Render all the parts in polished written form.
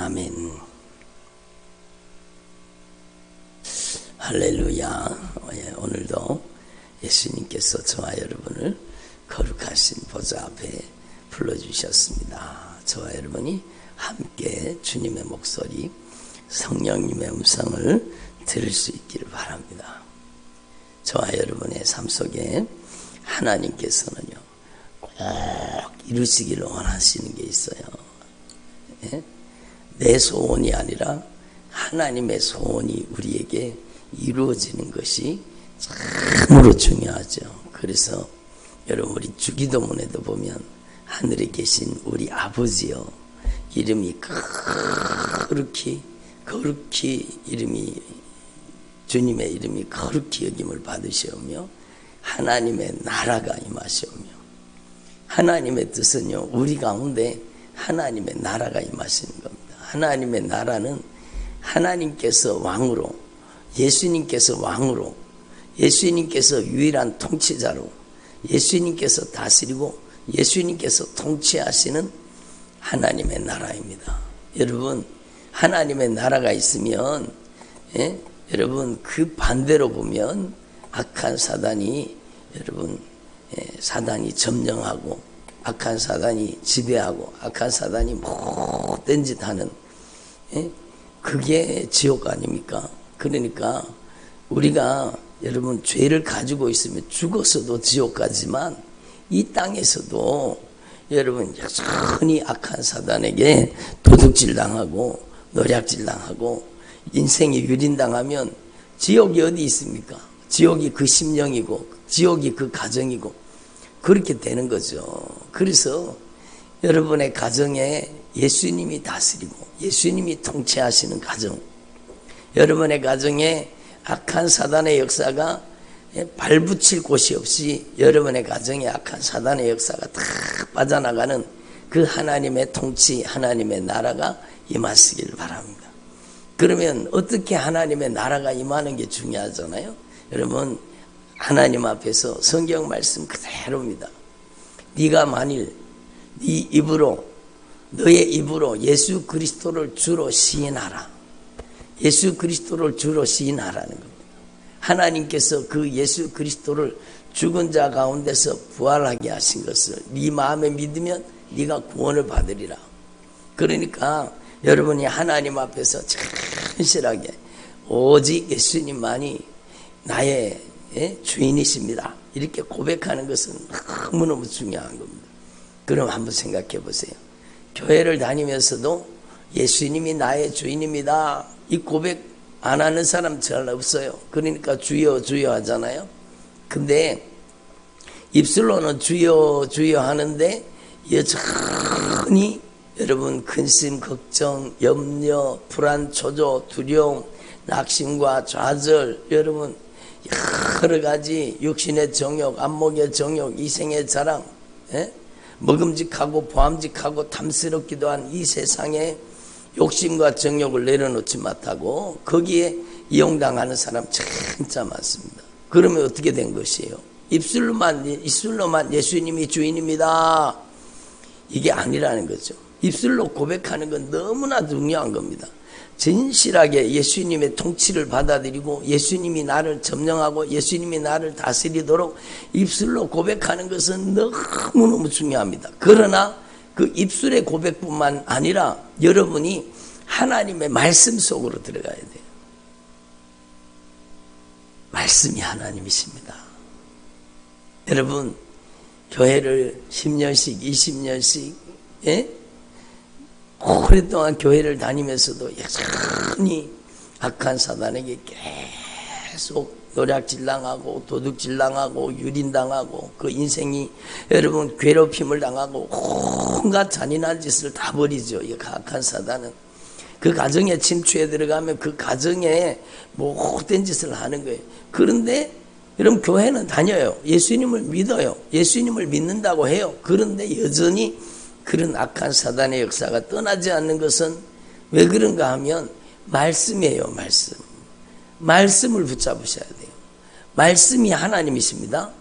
아멘. 할렐루야. 오늘도 예수님께서 저와 여러분을 거룩하신 보좌 앞에 불러주셨습니다. 저와 여러분이 함께 주님의 목소리, 성령님의 음성을 들을 수 있기를 바랍니다. 저와 여러분의 삶 속에 하나님께서는요, 꼭 이루시기를 원하시는 게 있어요. 내 소원이 아니라 하나님의 소원이 우리에게 이루어지는 것이 참으로 중요하죠. 그래서 여러분, 우리 주기도문에도 보면 하늘에 계신 우리 아버지요, 이름이 거룩히 이름이, 주님의 이름이 거룩히 여김을 받으시오며 하나님의 나라가 임하시오며, 하나님의 뜻은요, 우리 가운데 하나님의 나라가 임하시는 겁니다. 하나님의 나라는 하나님께서 왕으로, 예수님께서 왕으로, 예수님께서 유일한 통치자로, 예수님께서 다스리고 예수님께서 통치하시는 하나님의 나라입니다. 여러분, 하나님의 나라가 있으면, 여러분, 그 반대로 보면 악한 사단이, 여러분, 사단이 점령하고, 악한 사단이 지배하고, 악한 사단이 못된 짓 하는, 그게 지옥 아닙니까? 그러니까 우리가 여러분 죄를 가지고 있으면 죽어서도 지옥 가지만, 이 땅에서도 여러분 여전히 악한 사단에게 도둑질 당하고 노략질 당하고 인생이 유린당하면 지옥이 어디 있습니까? 지옥이 그 심령이고 지옥이 그 가정이고 그렇게 되는 거죠. 그래서 여러분의 가정에 예수님이 다스리고 예수님이 통치하시는 가정, 여러분의 가정에 악한 사단의 역사가 발붙일 곳이 없이 여러분의 가정에 악한 사단의 역사가 다 빠져나가는 그 하나님의 통치, 하나님의 나라가 임하시길 바랍니다. 그러면 어떻게 하나님의 나라가 임하는 게 중요하잖아요. 여러분, 하나님 앞에서 성경 말씀 그대로입니다. 네가 만일 네 입으로, 너의 입으로 예수 그리스도를 주로 시인하라. 예수 그리스도를 주로 시인하라는 겁니다. 하나님께서 그 예수 그리스도를 죽은 자 가운데서 부활하게 하신 것을 네 마음에 믿으면 네가 구원을 받으리라. 그러니까 여러분이 하나님 앞에서 진실하게 오직 예수님만이 나의 주인이십니다, 이렇게 고백하는 것은 너무너무 중요한 겁니다. 그럼 한번 생각해 보세요. 교회를 다니면서도 예수님이 나의 주인입니다, 이 고백 안 하는 사람 잘 없어요. 그러니까 주여 주여 하잖아요. 근데 입술로는 주여 주여 하는데 여전히 여러분 근심, 걱정, 염려, 불안, 초조, 두려움, 낙심과 좌절, 여러분 여러 가지 육신의 정욕, 안목의 정욕, 이생의 자랑, 먹음직하고 보암직하고 탐스럽기도 한 이 세상에 욕심과 정욕을 내려놓지 못하고 거기에 이용당하는 사람 진짜 많습니다. 그러면 어떻게 된 것이에요? 입술로만 예수님이 주인입니다, 이게 아니라는 거죠. 입술로 고백하는 건 너무나 중요한 겁니다. 진실하게 예수님의 통치를 받아들이고 예수님이 나를 점령하고 예수님이 나를 다스리도록 입술로 고백하는 것은 너무너무 중요합니다. 그러나 그 입술의 고백뿐만 아니라 여러분이 하나님의 말씀 속으로 들어가야 돼요. 말씀이 하나님이십니다. 여러분, 교회를 10년씩 20년씩 오랫동안 교회를 다니면서도 여전히 악한 사단에게 계속 노략질 당하고 도둑질 당하고 유린당하고 그 인생이 여러분 괴롭힘을 당하고 온갖 잔인한 짓을 다 벌이죠. 이 악한 사단은 그 가정에 침투해 들어가면 그 가정에 못된 짓을 하는 거예요. 그런데 여러분, 교회는 다녀요. 예수님을 믿어요. 예수님을 믿는다고 해요. 그런데 여전히 그런 악한 사단의 역사가 떠나지 않는 것은 왜 그런가 하면 말씀이에요. 말씀을 붙잡으셔야 돼요. 말씀이 하나님이십니다.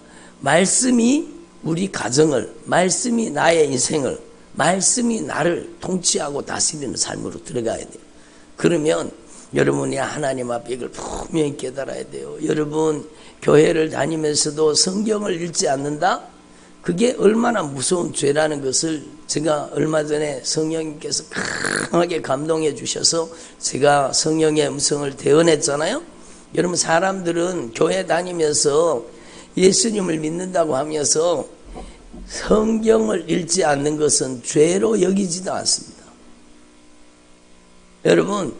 말씀이 우리 가정을, 말씀이 나의 인생을, 말씀이 나를 통치하고 다스리는 삶으로 들어가야 돼요. 그러면 여러분이 하나님 앞에 이걸 분명히 깨달아야 돼요. 여러분 교회를 다니면서도 성경을 읽지 않는다? 그게 얼마나 무서운 죄라는 것을 제가 얼마 전에 성령님께서 강하게 감동해 주셔서 제가 성령의 음성을 대언했잖아요. 여러분 사람들은 교회 다니면서 예수님을 믿는다고 하면서 성경을 읽지 않는 것은 죄로 여기지도 않습니다. 여러분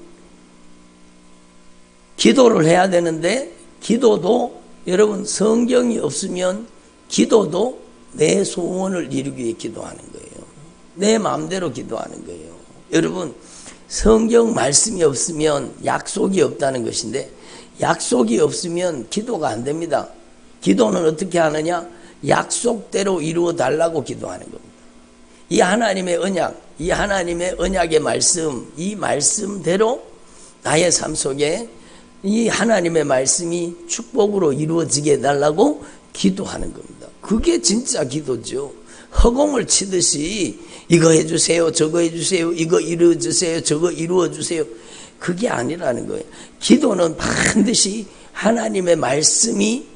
기도를 해야 되는데 기도도 여러분 성경이 없으면 기도도 내 소원을 이루기 위해 기도하는 거예요. 내 마음대로 기도하는 거예요. 여러분 성경 말씀이 없으면 약속이 없다는 것인데 약속이 없으면 기도가 안 됩니다. 기도는 어떻게 하느냐? 약속대로 이루어 달라고 기도하는 겁니다. 이 하나님의 언약, 이 하나님의 언약의 말씀, 이 말씀대로 나의 삶 속에 이 하나님의 말씀이 축복으로 이루어지게 해달라고 기도하는 겁니다. 그게 진짜 기도죠. 허공을 치듯이 이거 해주세요, 저거 해주세요, 이거 이루어주세요, 저거 이루어주세요. 그게 아니라는 거예요. 기도는 반드시 하나님의 말씀이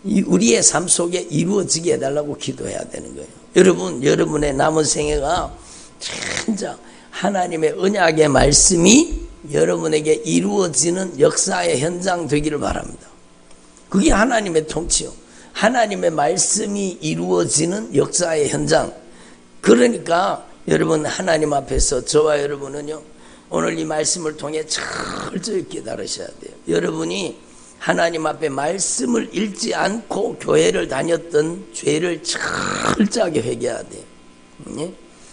우리의 삶 속에 이루어지게 해달라고 기도해야 되는 거예요. 여러분, 여러분의 남은 생애가 진짜 하나님의 언약의 말씀이 여러분에게 이루어지는 역사의 현장 되기를 바랍니다. 그게 하나님의 통치요. 하나님의 말씀이 이루어지는 역사의 현장. 그러니까 여러분 하나님 앞에서 저와 여러분은요 오늘 이 말씀을 통해 철저히 깨달으셔야 돼요. 여러분이 하나님 앞에 말씀을 읽지 않고 교회를 다녔던 죄를 철저하게 회개해야 돼요.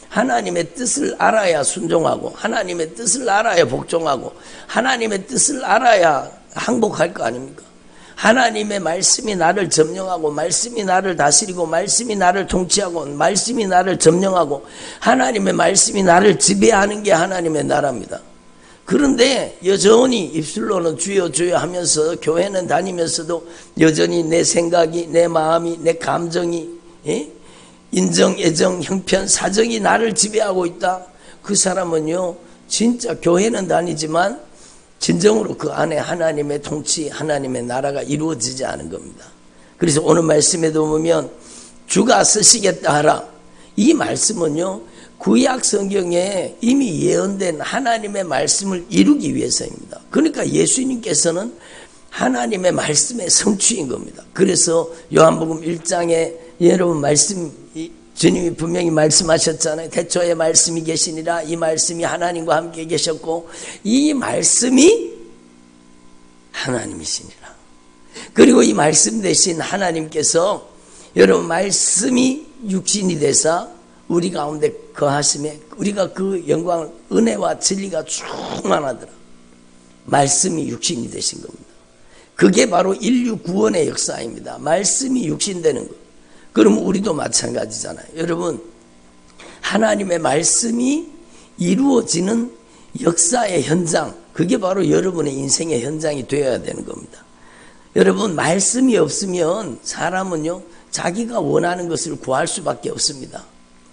하나님의 뜻을 알아야 순종하고 하나님의 뜻을 알아야 복종하고 하나님의 뜻을 알아야 항복할 거 아닙니까? 하나님의 말씀이 나를 점령하고 말씀이 나를 다스리고 말씀이 나를 통치하고 말씀이 나를 점령하고 하나님의 말씀이 나를 지배하는 게 하나님의 나라입니다. 그런데 여전히 입술로는 주여 주여 하면서 교회는 다니면서도 여전히 내 생각이 내 마음이 내 감정이 인정, 애정, 형편, 사정이 나를 지배하고 있다. 그 사람은요 진짜 교회는 다니지만 진정으로 그 안에 하나님의 통치, 하나님의 나라가 이루어지지 않은 겁니다. 그래서 오늘 말씀에도 보면 주가 쓰시겠다 하라. 이 말씀은요 구약 성경에 이미 예언된 하나님의 말씀을 이루기 위해서입니다. 그러니까 예수님께서는 하나님의 말씀의 성취인 겁니다. 그래서 요한복음 1장에 여러분 말씀 주님이 분명히 말씀하셨잖아요. 태초에 말씀이 계시니라. 이 말씀이 하나님과 함께 계셨고 이 말씀이 하나님이시니라. 그리고 이 말씀 대신 하나님께서 여러분 말씀이 육신이 되사 우리 가운데 거하심에 우리가 그 영광을 은혜와 진리가 충만하더라. 말씀이 육신이 되신 겁니다. 그게 바로 인류 구원의 역사입니다. 말씀이 육신되는 것. 그럼 우리도 마찬가지잖아요. 여러분 하나님의 말씀이 이루어지는 역사의 현장, 그게 바로 여러분의 인생의 현장이 되어야 되는 겁니다. 여러분 말씀이 없으면 사람은요 자기가 원하는 것을 구할 수밖에 없습니다.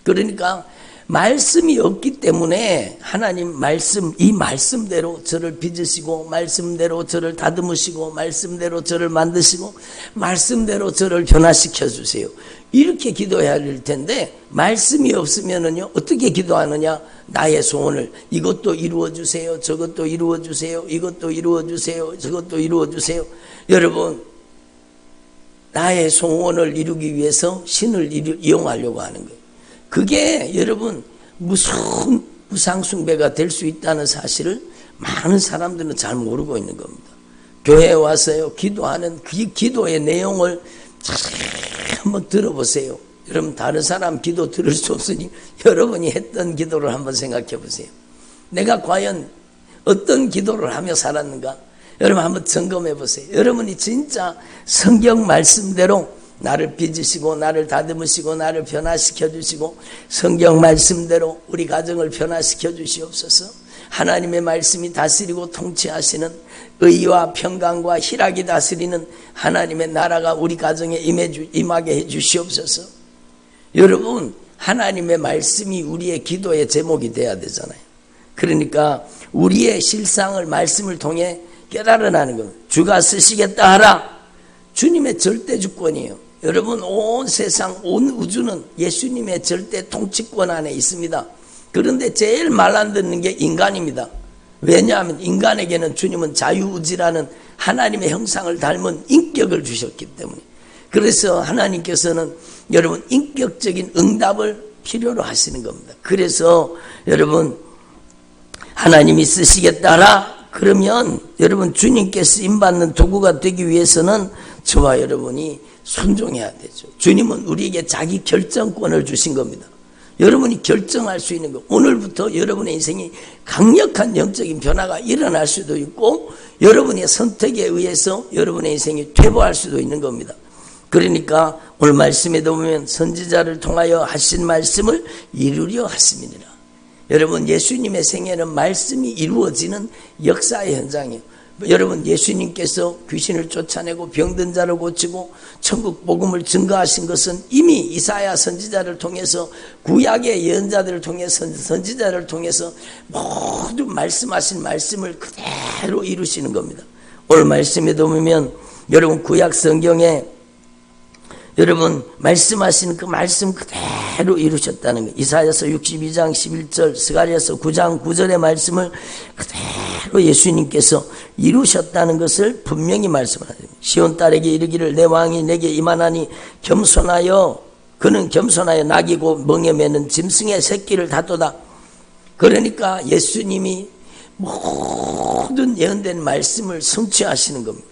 그러니까 말씀이 없기 때문에 하나님 말씀, 이 말씀대로 저를 빚으시고 말씀대로 저를 다듬으시고 말씀대로 저를 만드시고 말씀대로 저를 변화시켜 주세요. 이렇게 기도해야 할 텐데 말씀이 없으면은요 어떻게 기도하느냐? 나의 소원을 이것도 이루어 주세요. 저것도 이루어 주세요. 이것도 이루어 주세요. 저것도 이루어 주세요. 여러분 나의 소원을 이루기 위해서 신을 이용하려고 하는 거예요. 그게 여러분 무슨 우상숭배가 될 수 있다는 사실을 많은 사람들은 잘 모르고 있는 겁니다. 교회에 와서요 기도하는 그 기도의 내용을 한번 들어보세요. 여러분 다른 사람 기도 들을 수 없으니 여러분이 했던 기도를 한번 생각해 보세요. 내가 과연 어떤 기도를 하며 살았는가? 여러분 한번 점검해 보세요. 여러분이 진짜 성경 말씀대로 나를 빚으시고 나를 다듬으시고 나를 변화시켜 주시고 성경 말씀대로 우리 가정을 변화시켜 주시옵소서. 하나님의 말씀이 다스리고 통치하시는 의와 평강과 희락이 다스리는 하나님의 나라가 우리 가정에 임하게 해 주시옵소서. 여러분 하나님의 말씀이 우리의 기도의 제목이 돼야 되잖아요. 그러니까 우리의 실상을 말씀을 통해 깨달아나는 겁니다. 주가 쓰시겠다 하라. 주님의 절대 주권이에요. 여러분, 온 세상, 온 우주는 예수님의 절대 통치권 안에 있습니다. 그런데 제일 말 안 듣는 게 인간입니다. 왜냐하면 인간에게는 주님은 자유의지라는 하나님의 형상을 닮은 인격을 주셨기 때문에. 그래서 하나님께서는 여러분 인격적인 응답을 필요로 하시는 겁니다. 그래서 여러분 하나님이 쓰시겠다라 그러면 여러분 주님께 쓰임받는 도구가 되기 위해서는 저와 여러분이 순종해야 되죠. 주님은 우리에게 자기 결정권을 주신 겁니다. 여러분이 결정할 수 있는 것. 오늘부터 여러분의 인생이 강력한 영적인 변화가 일어날 수도 있고 여러분의 선택에 의해서 여러분의 인생이 퇴보할 수도 있는 겁니다. 그러니까 오늘 말씀에도 보면 선지자를 통하여 하신 말씀을 이루려 하심이니라. 여러분 예수님의 생애는 말씀이 이루어지는 역사의 현장이에요. 여러분 예수님께서 귀신을 쫓아내고 병든 자를 고치고 천국 복음을 증거하신 것은 이미 이사야 선지자를 통해서 구약의 예언자들을 통해서 선지자를 통해서 모두 말씀하신 말씀을 그대로 이루시는 겁니다. 오늘 말씀에도 보면 여러분 구약 성경에 여러분 말씀하신 그 말씀 그대로 이루셨다는 거예요. 이사야서 62장 11절 스가랴서 9장 9절의 말씀을 그대로 예수님께서 이루셨다는 것을 분명히 말씀하십니다. 시온 딸에게 이르기를 내 왕이 내게 임하나니 겸손하여 그는 겸손하여 낙이고 멍에 매는 짐승의 새끼를 다도다. 그러니까 예수님이 모든 예언된 말씀을 성취하시는 겁니다.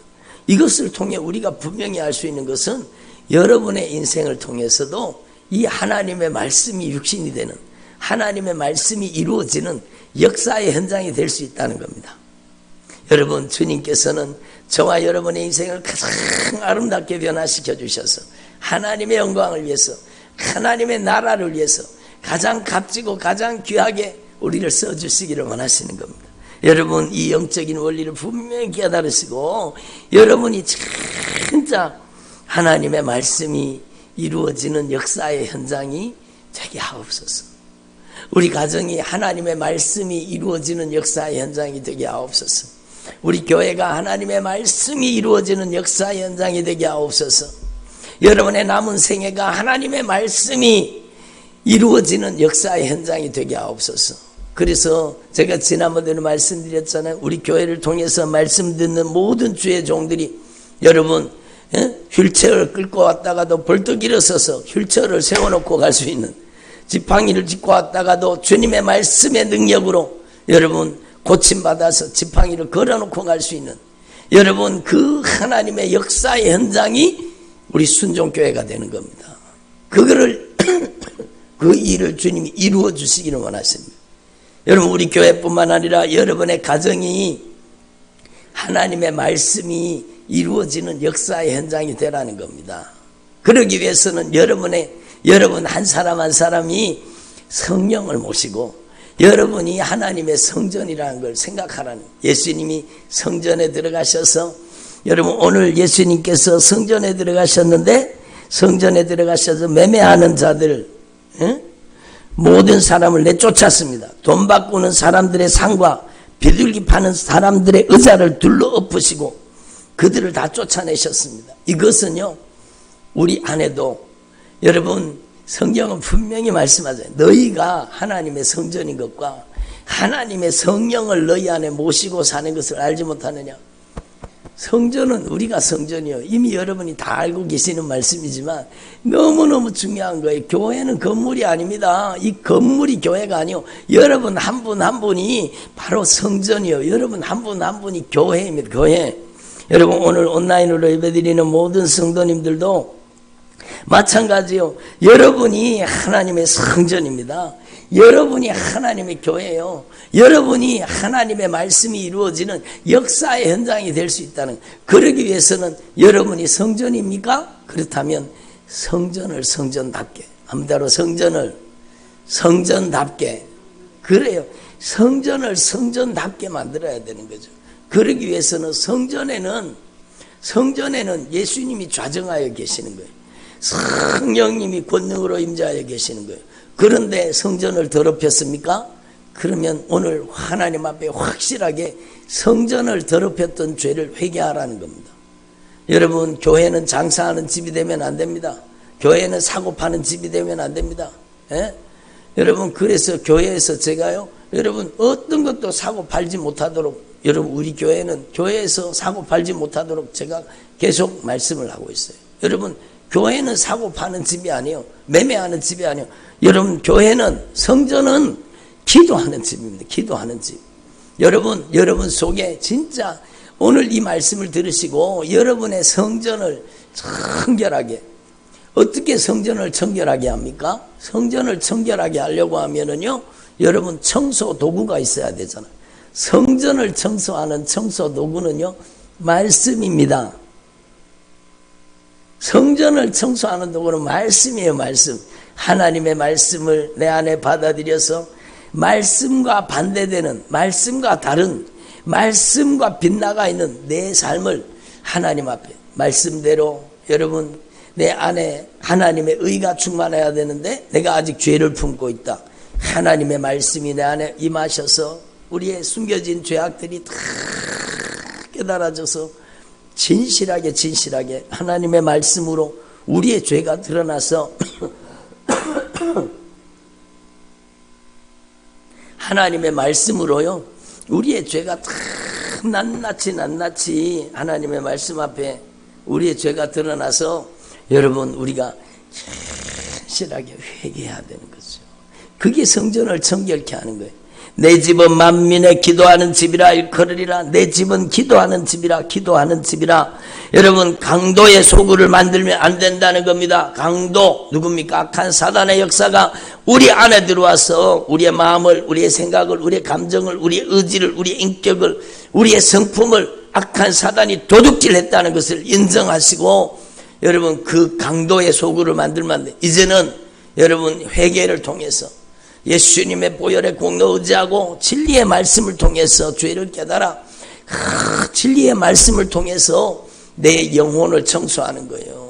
이것을 통해 우리가 분명히 알 수 있는 것은 여러분의 인생을 통해서도 이 하나님의 말씀이 육신이 되는 하나님의 말씀이 이루어지는 역사의 현장이 될 수 있다는 겁니다. 여러분 주님께서는 저와 여러분의 인생을 가장 아름답게 변화시켜 주셔서 하나님의 영광을 위해서 하나님의 나라를 위해서 가장 값지고 가장 귀하게 우리를 써주시기를 원하시는 겁니다. 여러분 이 영적인 원리를 분명히 깨달으시고 여러분이 진짜 하나님의 말씀이 이루어지는 역사의 현장이 되게 하옵소서. 우리 가정이 하나님의 말씀이 이루어지는 역사의 현장이 되게 하옵소서. 우리 교회가 하나님의 말씀이 이루어지는 역사의 현장이 되게 하옵소서. 여러분의 남은 생애가 하나님의 말씀이 이루어지는 역사의 현장이 되게 하옵소서. 그래서 제가 지난번에도 말씀드렸잖아요. 우리 교회를 통해서 말씀 듣는 모든 주의 종들이 여러분 휠체어를 끌고 왔다가도 벌떡 일어서서 휠체어를 세워놓고 갈 수 있는 지팡이를 짚고 왔다가도 주님의 말씀의 능력으로 여러분 고침받아서 지팡이를 걸어놓고 갈 수 있는 여러분 그 하나님의 역사의 현장이 우리 순종교회가 되는 겁니다. 그거를 그 일을 주님이 이루어 주시기를 원하십니다. 여러분 우리 교회뿐만 아니라 여러분의 가정이 하나님의 말씀이 이루어지는 역사의 현장이 되라는 겁니다. 그러기 위해서는 여러분 한 사람 한 사람이 성령을 모시고 여러분이 하나님의 성전이라는 걸 생각하라는 예수님이 성전에 들어가셔서 여러분 오늘 예수님께서 성전에 들어가셨는데 성전에 들어가셔서 매매하는 자들 모든 사람을 내쫓았습니다. 돈 바꾸는 사람들의 상과 비둘기 파는 사람들의 의자를 둘러 엎으시고 그들을 다 쫓아내셨습니다. 이것은요 우리 안에도 여러분 성경은 분명히 말씀하죠. 너희가 하나님의 성전인 것과 하나님의 성령을 너희 안에 모시고 사는 것을 알지 못하느냐. 성전은 우리가 성전이요. 이미 여러분이 다 알고 계시는 말씀이지만 너무너무 중요한 거예요. 교회는 건물이 아닙니다. 이 건물이 교회가 아니요. 여러분 한 분 한 분이 바로 성전이요. 여러분 한 분 한 분이 교회입니다. 교회. 여러분 오늘 온라인으로 예배드리는 모든 성도님들도 마찬가지요. 여러분이 하나님의 성전입니다. 여러분이 하나님의 교회예요. 여러분이 하나님의 말씀이 이루어지는 역사의 현장이 될 수 있다는, 그러기 위해서는 여러분이 성전입니까? 그렇다면 성전을 성전답게, 아무대로 성전을 성전답게, 그래요. 성전을 성전답게 만들어야 되는 거죠. 그러기 위해서는 성전에는 예수님이 좌정하여 계시는 거예요. 성령님이 권능으로 임재하여 계시는 거예요. 그런데 성전을 더럽혔습니까? 그러면 오늘 하나님 앞에 확실하게 성전을 더럽혔던 죄를 회개하라는 겁니다. 여러분, 교회는 장사하는 집이 되면 안 됩니다. 교회는 사고 파는 집이 되면 안 됩니다. 예? 여러분, 그래서 교회에서 제가요, 여러분 어떤 것도 사고 팔지 못하도록, 여러분 우리 교회는 교회에서 사고 팔지 못하도록 제가 계속 말씀을 하고 있어요. 여러분, 교회는 사고 파는 집이 아니에요. 매매하는 집이 아니에요. 여러분, 교회는, 성전은 기도하는 집입니다. 기도하는 집. 여러분 속에 진짜 오늘 이 말씀을 들으시고 여러분의 성전을 청결하게, 어떻게 성전을 청결하게 합니까? 성전을 청결하게 하려고 하면은요, 여러분 청소 도구가 있어야 되잖아요. 성전을 청소하는 청소 도구는요, 말씀입니다. 성전을 청소하는 도구는 말씀이에요. 말씀. 하나님의 말씀을 내 안에 받아들여서 말씀과 반대되는, 말씀과 다른, 말씀과 빗나가 있는 내 삶을 하나님 앞에 말씀대로, 여러분 내 안에 하나님의 의가 충만해야 되는데 내가 아직 죄를 품고 있다. 하나님의 말씀이 내 안에 임하셔서 우리의 숨겨진 죄악들이 다 깨달아져서 진실하게 하나님의 말씀으로 우리의 죄가 드러나서 하나님의 말씀으로요, 우리의 죄가 다 낱낱이 하나님의 말씀 앞에 우리의 죄가 드러나서 여러분 우리가 진실하게 회개해야 되는 거죠. 그게 성전을 정결케 하는 거예요. 내 집은 만민의 기도하는 집이라 일컬으리라. 내 집은 기도하는 집이라, 기도하는 집이라. 여러분, 강도의 소굴을 만들면 안 된다는 겁니다. 강도 누굽니까? 악한 사단의 역사가 우리 안에 들어와서 우리의 마음을, 우리의 생각을, 우리의 감정을, 우리의 의지를, 우리의 인격을, 우리의 성품을 악한 사단이 도둑질했다는 것을 인정하시고, 여러분 그 강도의 소굴을 만들면 안 돼. 이제는 여러분 회개를 통해서 예수님의 보혈의 공로 의지하고 진리의 말씀을 통해서 죄를 깨달아 진리의 말씀을 통해서 내 영혼을 청소하는 거예요.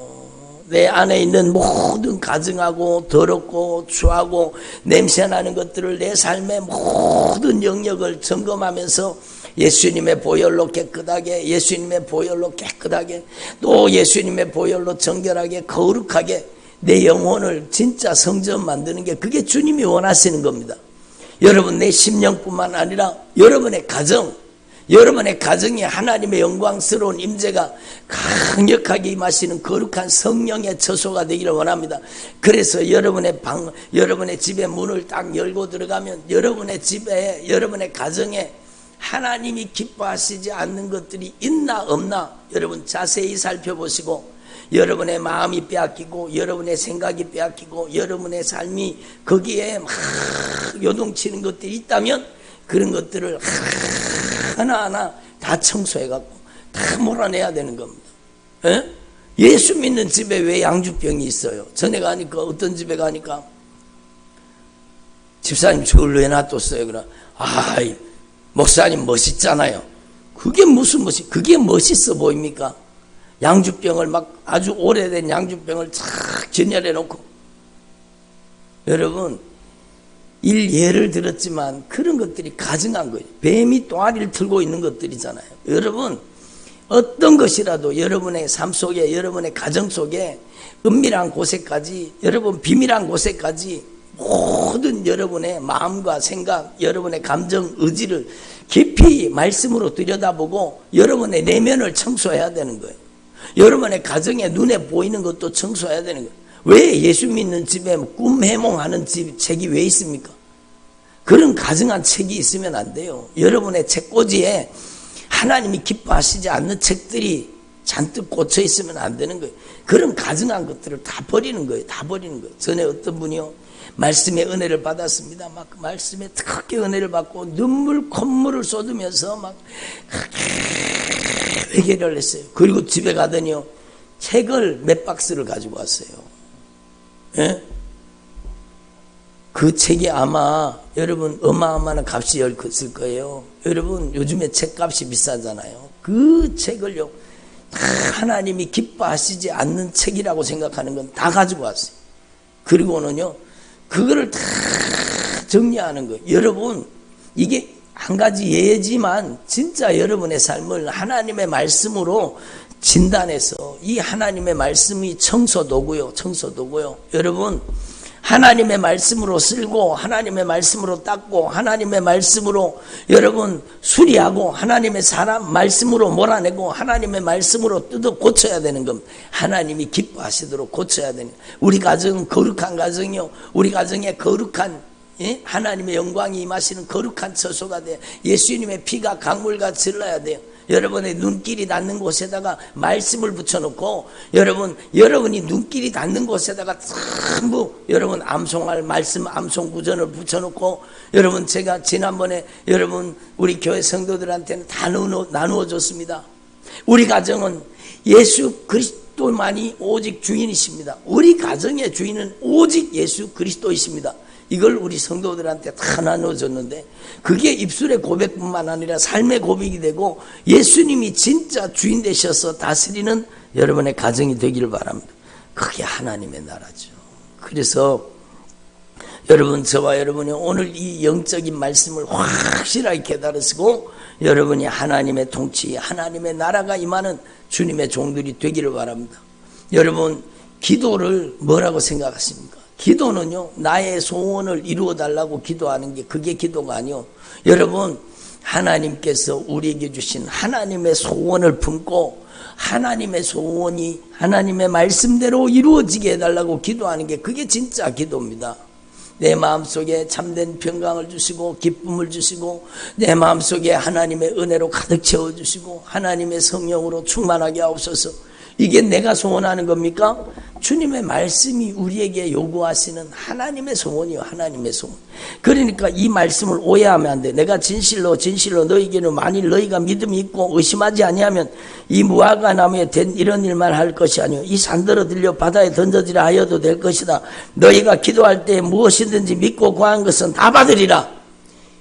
내 안에 있는 모든 가증하고 더럽고 추하고 냄새나는 것들을 내 삶의 모든 영역을 점검하면서 예수님의 보혈로 깨끗하게, 예수님의 보혈로 깨끗하게, 또 예수님의 보혈로 정결하게, 거룩하게 내 영혼을 진짜 성전 만드는 게, 그게 주님이 원하시는 겁니다. 여러분 내 심령뿐만 아니라 여러분의 가정, 여러분의 가정에 하나님의 영광스러운 임재가 강력하게 임하시는 거룩한 성령의 처소가 되기를 원합니다. 그래서 여러분의 방, 여러분의 집의 문을 딱 열고 들어가면 여러분의 집에, 여러분의 가정에 하나님이 기뻐하시지 않는 것들이 있나 없나 여러분 자세히 살펴보시고, 여러분의 마음이 빼앗기고 여러분의 생각이 빼앗기고 여러분의 삶이 거기에 막 요동치는 것들이 있다면 그런 것들을 하나하나 다 청소해갖고 다 몰아내야 되는 겁니다. 에? 예수 믿는 집에 왜 양주병이 있어요? 전에 가니까, 어떤 집에 가니까 집사님 저걸 왜 놔뒀어요? 그럼 아이 목사님 멋있잖아요. 그게 무슨 그게 멋있어 보입니까? 양주병을 막 아주 오래된 양주병을 쫙 전열해 놓고, 여러분 예를 들었지만 그런 것들이 가증한 거예요. 뱀이 또아리를 틀고 있는 것들이잖아요. 여러분 어떤 것이라도 여러분의 삶 속에, 여러분의 가정 속에 은밀한 곳에까지, 여러분 비밀한 곳에까지 모든 여러분의 마음과 생각, 여러분의 감정, 의지를 깊이 말씀으로 들여다보고 여러분의 내면을 청소해야 되는 거예요. 여러분의 가정에 눈에 보이는 것도 청소해야 되는 거예요. 왜 예수 믿는 집에 꿈 해몽하는 책이 왜 있습니까? 그런 가증한 책이 있으면 안 돼요. 여러분의 책꽂이에 하나님이 기뻐하시지 않는 책들이 잔뜩 꽂혀 있으면 안 되는 거예요. 그런 가증한 것들을 다 버리는 거예요. 다 버리는 거예요. 전에 어떤 분이요, 말씀의 은혜를 받았습니다. 막 그 말씀에 특히 은혜를 받고 눈물 콧물을 쏟으면서 막 회개를 했어요. 그리고 집에 가더니요, 책을 몇 박스를 가지고 왔어요. 예? 그 책이 아마 여러분 어마어마한 값이 있을 거예요. 여러분 요즘에 책값이 비싸잖아요. 그 책을요 다 하나님이 기뻐하시지 않는 책이라고 생각하는 건 다 가지고 왔어요. 그리고는요 그거를 다 정리하는 거예요. 여러분, 이게 한 가지 예지만 진짜 여러분의 삶을 하나님의 말씀으로 진단해서 이 하나님의 말씀이 청소도고요. 여러분, 하나님의 말씀으로 쓸고 하나님의 말씀으로 닦고 하나님의 말씀으로 여러분 수리하고 하나님의 사람 말씀으로 몰아내고 하나님의 말씀으로 뜯어 고쳐야 되는 겁니다. 하나님이 기뻐하시도록 고쳐야 되는 거예요. 우리 가정은 거룩한 가정이요. 우리 가정에 거룩한 하나님의 영광이 임하시는 거룩한 처소가 돼요. 예수님의 피가 강물같이 흘러야 돼요. 여러분의 눈길이 닿는 곳에다가 말씀을 붙여놓고 여러분이 눈길이 닿는 곳에다가 전부 여러분 암송할 말씀 암송 구전을 붙여놓고 여러분 제가 지난번에 여러분 우리 교회 성도들한테는 다 나누어 줬습니다. 우리 가정은 예수 그리스도만이 오직 주인이십니다. 우리 가정의 주인은 오직 예수 그리스도이십니다. 이걸 우리 성도들한테 다 나눠줬는데 그게 입술의 고백뿐만 아니라 삶의 고백이 되고 예수님이 진짜 주인 되셔서 다스리는 여러분의 가정이 되기를 바랍니다. 그게 하나님의 나라죠. 그래서 여러분 저와 여러분이 오늘 이 영적인 말씀을 확실하게 깨달으시고 여러분이 하나님의 통치 하나님의 나라가 임하는 주님의 종들이 되기를 바랍니다. 여러분 기도를 뭐라고 생각하십니까? 기도는요, 나의 소원을 이루어 달라고 기도하는 게 그게 기도가 아니요. 여러분, 하나님께서 우리에게 주신 하나님의 소원을 품고 하나님의 소원이 하나님의 말씀대로 이루어지게 해달라고 기도하는 게 그게 진짜 기도입니다. 내 마음속에 참된 평강을 주시고 기쁨을 주시고 내 마음속에 하나님의 은혜로 가득 채워주시고 하나님의 성령으로 충만하게 하옵소서. 이게 내가 소원하는 겁니까? 주님의 말씀이 우리에게 요구하시는 하나님의 소원이요. 하나님의 소원. 그러니까 이 말씀을 오해하면 안 돼. 내가 진실로 너희에게는 만일 너희가 믿음이 있고 의심하지 아니하면 이 무화과 나무에 된 이런 일만 할 것이 아니요 이 산더러 들려 바다에 던져지라 하여도 될 것이다. 너희가 기도할 때 무엇이든지 믿고 구한 것은 다 받으리라.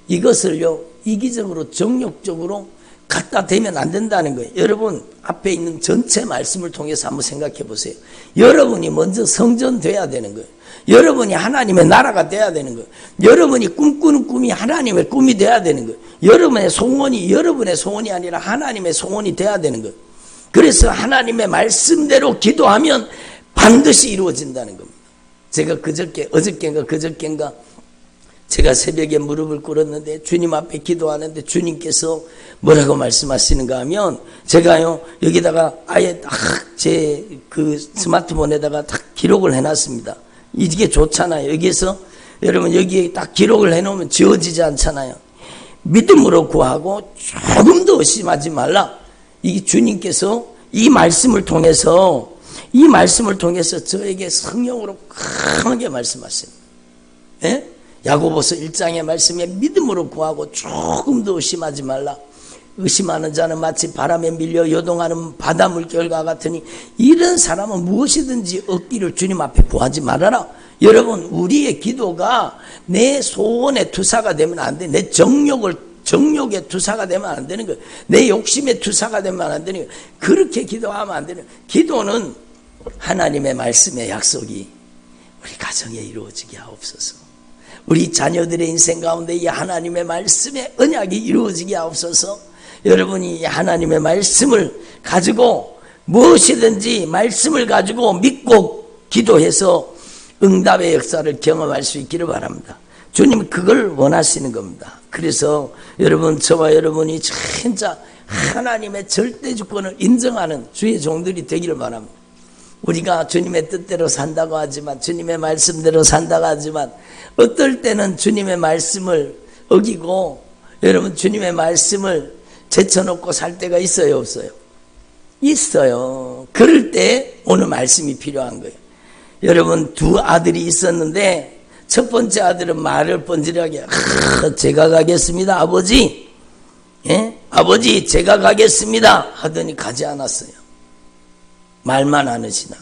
이것을요 이기적으로 정욕적으로 갖다 대면 안 된다는 거예요. 여러분 앞에 있는 전체 말씀을 통해서 한번 생각해 보세요. 여러분이 먼저 성전돼야 되는 거예요. 여러분이 하나님의 나라가 돼야 되는 거예요. 여러분이 꿈꾸는 꿈이 하나님의 꿈이 돼야 되는 거예요. 여러분의 소원이 여러분의 소원이 아니라 하나님의 소원이 돼야 되는 거예요. 그래서 하나님의 말씀대로 기도하면 반드시 이루어진다는 겁니다. 제가 어저께인가 제가 새벽에 무릎을 꿇었는데 주님 앞에 기도하는데 주님께서 뭐라고 말씀하시는가 하면 제가요 여기다가 아예 딱 제 그 스마트폰에다가 딱 기록을 해놨습니다. 이게 좋잖아요. 여기에서 여러분 여기에 딱 기록을 해놓으면 지워지지 않잖아요. 믿음으로 구하고 조금 더 의심하지 말라. 이게 주님께서 이 말씀을 통해서 저에게 성령으로 강하게 말씀하십니다. 예? 야고보서 1장의 말씀에 믿음으로 구하고 조금 더 의심하지 말라. 의심하는 자는 마치 바람에 밀려 요동하는 바다 물결과 같으니 이런 사람은 무엇이든지 얻기를 주님 앞에 구하지 말아라. 여러분 우리의 기도가 내 소원의 투사가 되면 안 돼. 내 정욕의 투사가 되면 안 되는 거예요. 내 욕심의 투사가 되면 안 되는 거예요. 그렇게 기도하면 안 되는 거예요. 기도는 하나님의 말씀의 약속이 우리 가정에 이루어지게 하옵소서. 우리 자녀들의 인생 가운데 이 하나님의 말씀의 언약이 이루어지게 하옵소서. 여러분이 하나님의 말씀을 가지고 무엇이든지 말씀을 가지고 믿고 기도해서 응답의 역사를 경험할 수 있기를 바랍니다. 주님은 그걸 원하시는 겁니다. 그래서 여러분 저와 여러분이 진짜 하나님의 절대 주권을 인정하는 주의 종들이 되기를 바랍니다. 우리가 주님의 뜻대로 산다고 하지만 주님의 말씀대로 산다고 하지만 어떨 때는 주님의 말씀을 어기고 여러분 주님의 말씀을 제쳐놓고 살 때가 있어요 없어요? 있어요. 그럴 때 오늘 말씀이 필요한 거예요. 여러분 두 아들이 있었는데 첫 번째 아들은 말을 번지르하게 제가 가겠습니다 아버지. 예? 아버지 제가 가겠습니다 하더니 가지 않았어요. 말만 하시나.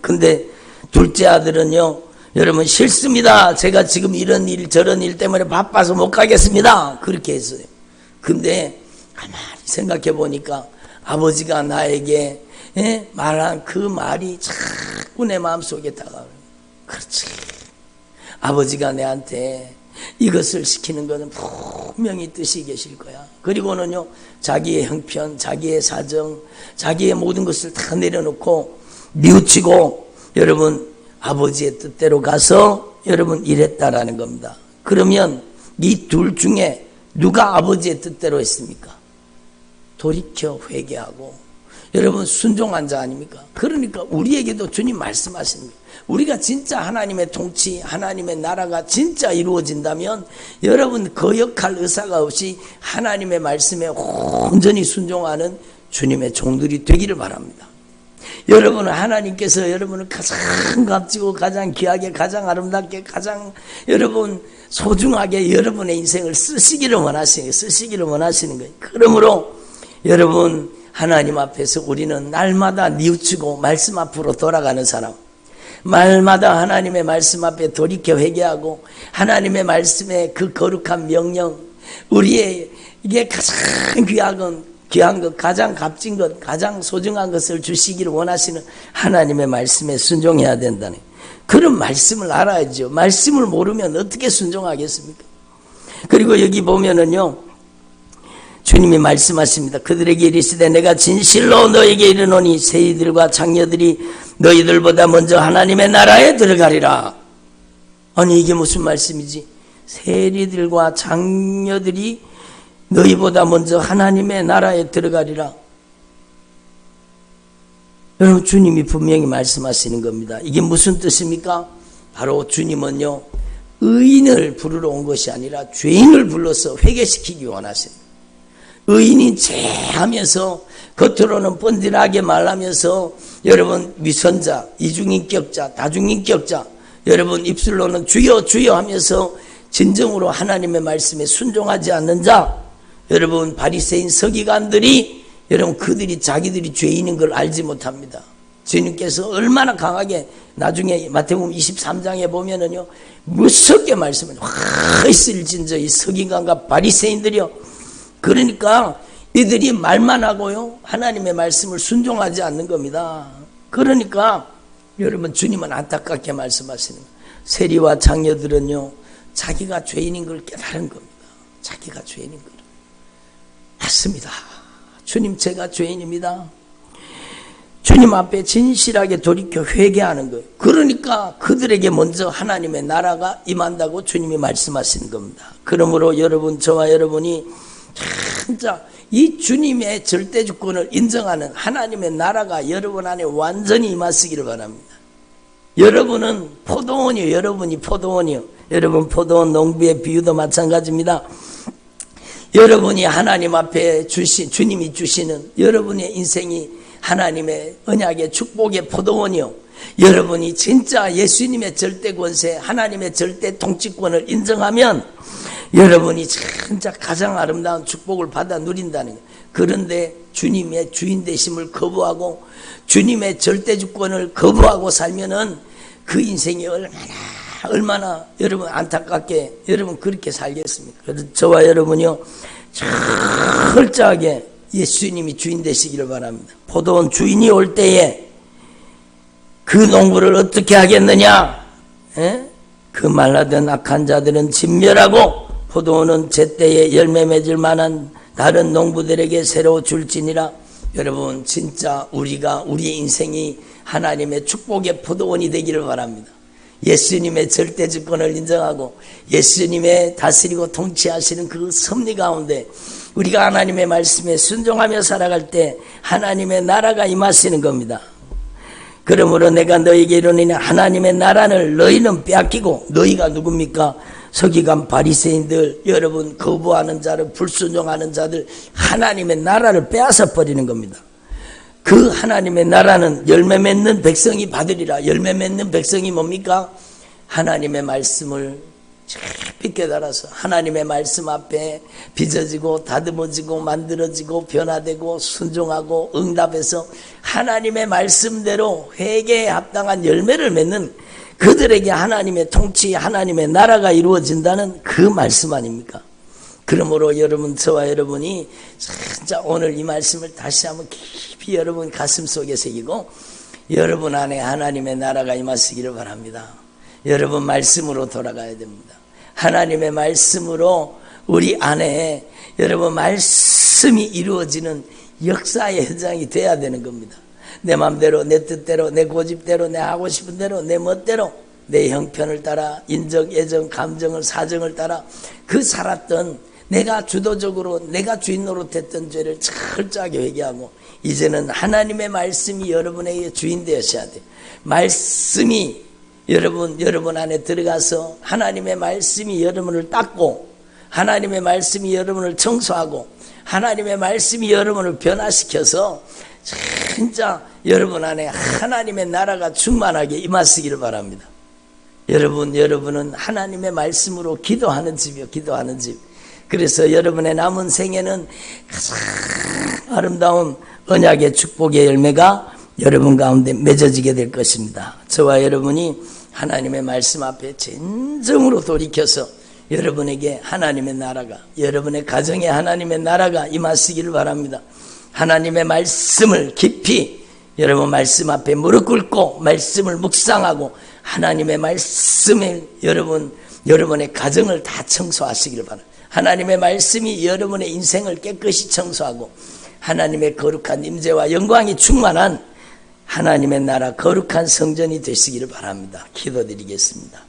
근데 둘째 아들은요 여러분 싫습니다. 제가 지금 이런 일 저런 일 때문에 바빠서 못 가겠습니다. 그렇게 했어요. 근데 가만히 생각해 보니까 아버지가 나에게 말한 그 말이 자꾸 내 마음속에 다가와요. 그렇지. 아버지가 내한테 이것을 시키는 것은 분명히 뜻이 계실 거야. 그리고는요, 자기의 형편, 자기의 사정, 자기의 모든 것을 다 내려놓고 뉘우치고 여러분 아버지의 뜻대로 가서 여러분 일했다라는 겁니다. 그러면 이 둘 중에 누가 아버지의 뜻대로 했습니까? 돌이켜 회개하고 여러분 순종한 자 아닙니까? 그러니까 우리에게도 주님 말씀하십니다. 우리가 진짜 하나님의 통치, 하나님의 나라가 진짜 이루어진다면 여러분 거역할 의사가 없이 하나님의 말씀에 온전히 순종하는 주님의 종들이 되기를 바랍니다. 여러분은 하나님께서 여러분을 가장 값지고 가장 귀하게 가장 아름답게 가장 여러분 소중하게 여러분의 인생을 쓰시기를 원하시는 거예요. 그러므로 여러분 하나님 앞에서 우리는 날마다 뉘우치고 말씀 앞으로 돌아가는 사람, 말마다 하나님의 말씀 앞에 돌이켜 회개하고 하나님의 말씀의 그 거룩한 명령, 우리에게 가장 귀한 것, 가장 값진 것, 가장 소중한 것을 주시기를 원하시는 하나님의 말씀에 순종해야 된다는 그런 말씀을 알아야죠. 말씀을 모르면 어떻게 순종하겠습니까? 그리고 여기 보면은요, 주님이 말씀하십니다. 그들에게 이르시되 내가 진실로 너에게 이르노니 세리들과 장녀들이 너희들보다 먼저 하나님의 나라에 들어가리라. 아니 이게 무슨 말씀이지? 세리들과 장녀들이 너희보다 먼저 하나님의 나라에 들어가리라. 여러분 주님이 분명히 말씀하시는 겁니다. 이게 무슨 뜻입니까? 바로 주님은요 의인을 부르러 온 것이 아니라 죄인을 불러서 회개시키기 원하십니다. 의인이 죄하면서 겉으로는 뻔뻔하게 말하면서 여러분 위선자, 이중인격자, 다중인격자, 여러분 입술로는 주여 주여 하면서 진정으로 하나님의 말씀에 순종하지 않는 자, 여러분 바리새인 서기관들이 여러분 그들이 자기들이 죄인인 걸 알지 못합니다. 주님께서 얼마나 강하게 나중에 마태복음 23장에 보면은요 무섭게 말씀을 있을진저 이 서기관과 바리새인들이요. 그러니까 이들이 말만 하고요 하나님의 말씀을 순종하지 않는 겁니다. 그러니까 여러분 주님은 안타깝게 말씀하시는 거예요. 세리와 장녀들은요 자기가 죄인인 걸 깨달은 겁니다. 자기가 죄인인 걸. 맞습니다. 주님 제가 죄인입니다. 주님 앞에 진실하게 돌이켜 회개하는 거예요. 그러니까 그들에게 먼저 하나님의 나라가 임한다고 주님이 말씀하시는 겁니다. 그러므로 여러분 저와 여러분이 진짜 이 주님의 절대 주권을 인정하는 하나님의 나라가 여러분 안에 완전히 임하시기를 바랍니다. 여러분은 포도원이요. 여러분이 포도원이요. 여러분 포도원 농부의 비유도 마찬가지입니다. 여러분이 하나님 앞에 주님이 주시는 여러분의 인생이 하나님의 언약의 축복의 포도원이요. 여러분이 진짜 예수님의 절대 권세, 하나님의 절대 통치권을 인정하면 여러분이 진짜 가장 아름다운 축복을 받아 누린다는 거예요. 그런데 주님의 주인 되심을 거부하고 주님의 절대 주권을 거부하고 살면은 그 인생이 얼마나 여러분 안타깝게 여러분 그렇게 살겠습니까? 그래서 저와 여러분이요 철저하게 예수님이 주인 되시기를 바랍니다. 포도원 주인이 올 때에 그 농부를 어떻게 하겠느냐? 그 말라든 악한 자들은 진멸하고 포도원은 제때에 열매 맺을 만한 다른 농부들에게 새로 줄지니라. 여러분 진짜 우리 인생이 하나님의 축복의 포도원이 되기를 바랍니다. 예수님의 절대 주권을 인정하고 예수님의 다스리고 통치하시는 그 섭리 가운데 우리가 하나님의 말씀에 순종하며 살아갈 때 하나님의 나라가 임하시는 겁니다. 그러므로 내가 너에게 이르노니 하나님의 나라를 너희는 빼앗기고, 너희가 누굽니까? 서기관 바리새인들, 여러분 거부하는 자를, 불순종하는 자들, 하나님의 나라를 빼앗아 버리는 겁니다. 그 하나님의 나라는 열매 맺는 백성이 받으리라. 열매 맺는 백성이 뭡니까? 하나님의 말씀을 깊이 깨달아서 하나님의 말씀 앞에 빚어지고 다듬어지고 만들어지고 변화되고 순종하고 응답해서 하나님의 말씀대로 회개에 합당한 열매를 맺는 그들에게 하나님의 통치, 하나님의 나라가 이루어진다는 그 말씀 아닙니까? 그러므로 여러분, 저와 여러분이 진짜 오늘 이 말씀을 다시 한번 깊이 여러분 가슴 속에 새기고 여러분 안에 하나님의 나라가 임하시기를 바랍니다. 여러분 말씀으로 돌아가야 됩니다. 하나님의 말씀으로 우리 안에 여러분 말씀이 이루어지는 역사의 현장이 돼야 되는 겁니다. 내 마음대로, 내 뜻대로, 내 고집대로, 내 하고 싶은 대로, 내 멋대로, 내 형편을 따라, 인정, 애정, 감정을, 사정을 따라 그 살았던 내가 주도적으로 내가 주인 노릇했던 죄를 철저하게 회개하고 이제는 하나님의 말씀이 여러분에게 주인 되셔야 돼요. 말씀이 여러분 안에 들어가서 하나님의 말씀이 여러분을 닦고 하나님의 말씀이 여러분을 청소하고 하나님의 말씀이 여러분을 변화시켜서 진짜 여러분 안에 하나님의 나라가 충만하게 임하시기를 바랍니다. 여러분은 하나님의 말씀으로 기도하는 집이요, 기도하는 집. 그래서 여러분의 남은 생에는 가장 아름다운 언약의 축복의 열매가 여러분 가운데 맺어지게 될 것입니다. 저와 여러분이 하나님의 말씀 앞에 진정으로 돌이켜서 여러분에게 하나님의 나라가, 여러분의 가정에 하나님의 나라가 임하시기를 바랍니다. 하나님의 말씀을 깊이 여러분 말씀 앞에 무릎 꿇고 말씀을 묵상하고 하나님의 말씀에 여러분의 가정을 다 청소하시기를 바랍니다. 하나님의 말씀이 여러분의 인생을 깨끗이 청소하고 하나님의 거룩한 임재와 영광이 충만한 하나님의 나라 거룩한 성전이 되시기를 바랍니다. 기도드리겠습니다.